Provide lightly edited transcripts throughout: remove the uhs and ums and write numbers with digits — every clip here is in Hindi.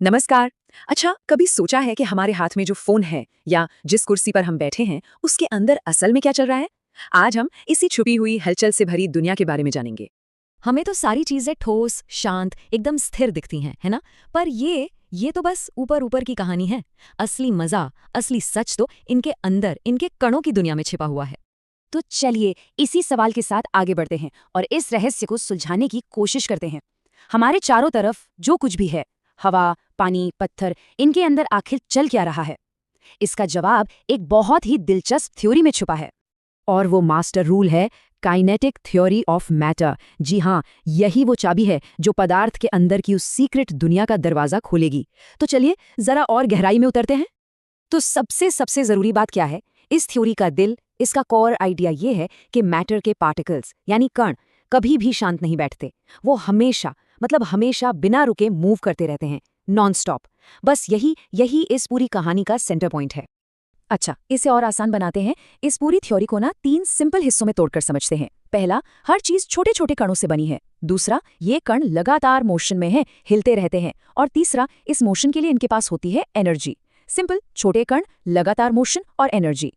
नमस्कार। अच्छा, कभी सोचा है कि हमारे हाथ में जो फोन है या जिस कुर्सी पर हम बैठे हैं उसके अंदर असल में क्या चल रहा है? आज हम इसी छुपी हुई हलचल से भरी दुनिया के बारे में जानेंगे। हमें तो सारी चीजें ठोस, शांत, एकदम स्थिर दिखती हैं, है ना? पर ये तो बस ऊपर ऊपर की कहानी है। असली मजा, असली सच तो इनके अंदर, इनके कणों की दुनिया में छिपा हुआ है। तो चलिए इसी सवाल के साथ आगे बढ़ते हैं और इस रहस्य को सुलझाने की कोशिश करते हैं। हमारे चारों तरफ जो कुछ भी है, हवा, पानी, पत्थर, इनके अंदर आखिर चल क्या रहा है? इसका जवाब एक बहुत ही दिलचस्प थ्योरी में छुपा है। और वो मास्टर रूल है काइनेटिक थ्योरी ऑफ मैटर। जी हाँ, यही वो चाबी है जो पदार्थ के अंदर की उस सीक्रेट दुनिया का दरवाजा खोलेगी। तो चलिए जरा और गहराई में उतरते हैं। तो सबसे सबसे जरूरी बात क्या है? इस थ्योरी का दिल, इसका कोर आइडिया ये है कि मैटर के पार्टिकल्स यानी कण कभी भी शांत नहीं बैठते। वो हमेशा, मतलब हमेशा बिना रुके मूव करते रहते हैं, नॉन स्टॉप। बस यही यही इस पूरी कहानी का सेंटर पॉइंट है। अच्छा, इसे और आसान बनाते हैं। इस पूरी थ्योरी को ना 3 सिंपल हिस्सों में तोड़कर समझते हैं। पहला, हर चीज छोटे छोटे कणों से बनी है। दूसरा, ये कण लगातार मोशन में है, हिलते रहते हैं। और तीसरा, इस मोशन के लिए इनके पास होती है एनर्जी। सिंपल, छोटे कण, लगातार मोशन और एनर्जी।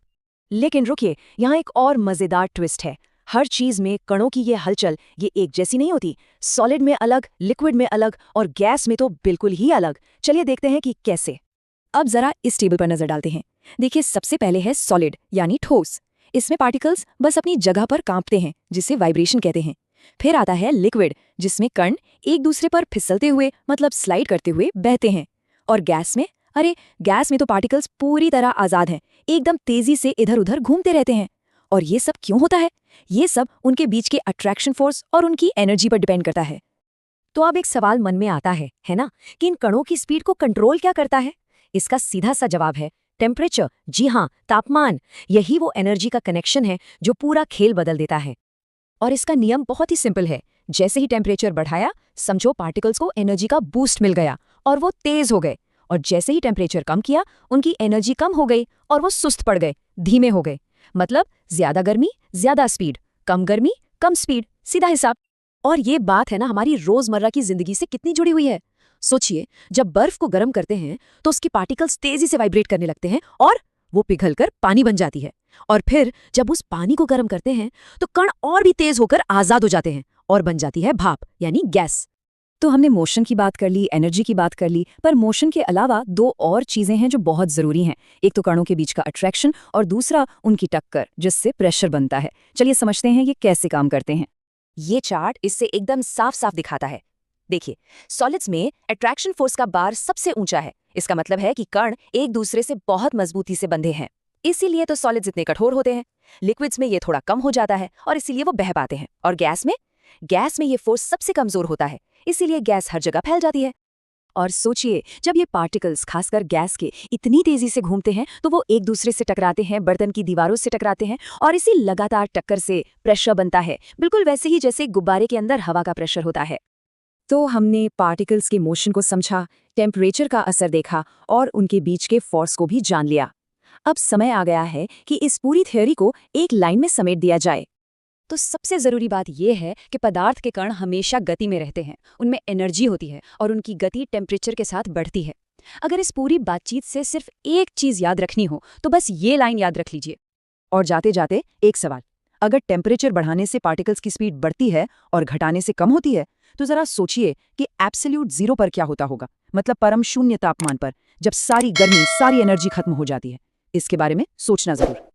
लेकिन रुकिए, यहाँ एक और मजेदार ट्विस्ट है। हर चीज में कणों की ये हलचल ये एक जैसी नहीं होती। सॉलिड में अलग, लिक्विड में अलग और गैस में तो बिल्कुल ही अलग। चलिए देखते हैं कि कैसे। अब जरा इस टेबल पर नजर डालते हैं। देखिए, सबसे पहले है सॉलिड यानी ठोस। इसमें पार्टिकल्स बस अपनी जगह पर कांपते हैं, जिसे वाइब्रेशन कहते हैं। फिर आता है लिक्विड, जिसमें कण एक दूसरे पर फिसलते हुए, मतलब स्लाइड करते हुए बहते हैं। और गैस में, अरे गैस में तो पार्टिकल्स पूरी तरह आजाद हैं, एकदम तेजी से इधर उधर घूमते रहते हैं। और ये सब क्यों होता है? ये सब उनके बीच के अट्रैक्शन फोर्स और उनकी एनर्जी पर डिपेंड करता है। तो अब एक सवाल मन में आता है ना, कि इन कणों की स्पीड को कंट्रोल क्या करता है? इसका सीधा सा जवाब है टेम्परेचर। जी हाँ, तापमान। यही वो एनर्जी का कनेक्शन है जो पूरा खेल बदल देता है। और इसका नियम बहुत ही सिंपल है। जैसे ही टेम्परेचर बढ़ाया, समझो पार्टिकल्स को एनर्जी का बूस्ट मिल गया और वो तेज हो गए। और जैसे ही टेम्परेचर कम किया, उनकी एनर्जी कम हो गई और वो सुस्त पड़ गए, धीमे हो गए। मतलब ज्यादा गर्मी, ज्यादा स्पीड, कम गर्मी, कम स्पीड, सीधा हिसाब। और ये बात है ना, हमारी रोजमर्रा की जिंदगी से कितनी जुड़ी हुई है। सोचिए, जब बर्फ को गर्म करते हैं तो उसकी पार्टिकल्स तेजी से वाइब्रेट करने लगते हैं और वो पिघलकर पानी बन जाती है। और फिर जब उस पानी को गर्म करते हैं तो कण और भी तेज होकर आजाद हो जाते हैं और बन जाती है भाप यानी गैस। तो हमने मोशन की बात कर ली, एनर्जी की बात कर ली, पर मोशन के अलावा 2 और चीजें हैं जो बहुत जरूरी हैं। एक तो कणों के बीच का अट्रैक्शन और दूसरा उनकी टक्कर, जिससे प्रेशर बनता है। चलिए समझते हैं ये कैसे काम करते हैं। ये चार्ट इससे एकदम साफ साफ दिखाता है। देखिए, सॉलिड्स में अट्रैक्शन फोर्स का बार सबसे ऊंचा है। इसका मतलब है कि कण एक दूसरे से बहुत मजबूती से बंधे हैं, इसीलिए तो सॉलिड्स इतने कठोर होते हैं। लिक्विड्स में ये थोड़ा कम हो जाता है और इसीलिए वो बह पाते हैं। और गैस में ये फोर्स सबसे कमजोर होता है, इसीलिए गैस हर जगह फैल जाती है। और सोचिए, जब ये पार्टिकल्स खासकर गैस के इतनी तेजी से घूमते हैं तो वो एक दूसरे से टकराते हैं, बर्तन की दीवारों से टकराते हैं और इसी लगातार टक्कर से प्रेशर बनता है, बिल्कुल वैसे ही जैसे गुब्बारे के अंदर हवा का प्रेशर होता है। तो हमने पार्टिकल्स के मोशन को समझा, टेम्परेचर का असर देखा और उनके बीच के फोर्स को भी जान लिया। अब समय आ गया है कि इस पूरी थ्योरी को एक लाइन में समेट दिया जाए। तो सबसे जरूरी बात यह है कि पदार्थ के कण हमेशा गति में रहते हैं, उनमें एनर्जी होती है और उनकी गति टेम्परेचर के साथ बढ़ती है। अगर इस पूरी बातचीत से सिर्फ एक चीज याद रखनी हो तो बस ये लाइन याद रख लीजिए। और जाते जाते एक सवाल, अगर टेम्परेचर बढ़ाने से पार्टिकल्स की स्पीड बढ़ती है और घटाने से कम होती है, तो जरा सोचिए कि एब्सोल्यूट जीरो पर क्या होता होगा, मतलब परम शून्य तापमान पर, जब सारी गर्मी, सारी एनर्जी खत्म हो जाती है। इसके बारे में सोचना जरूर।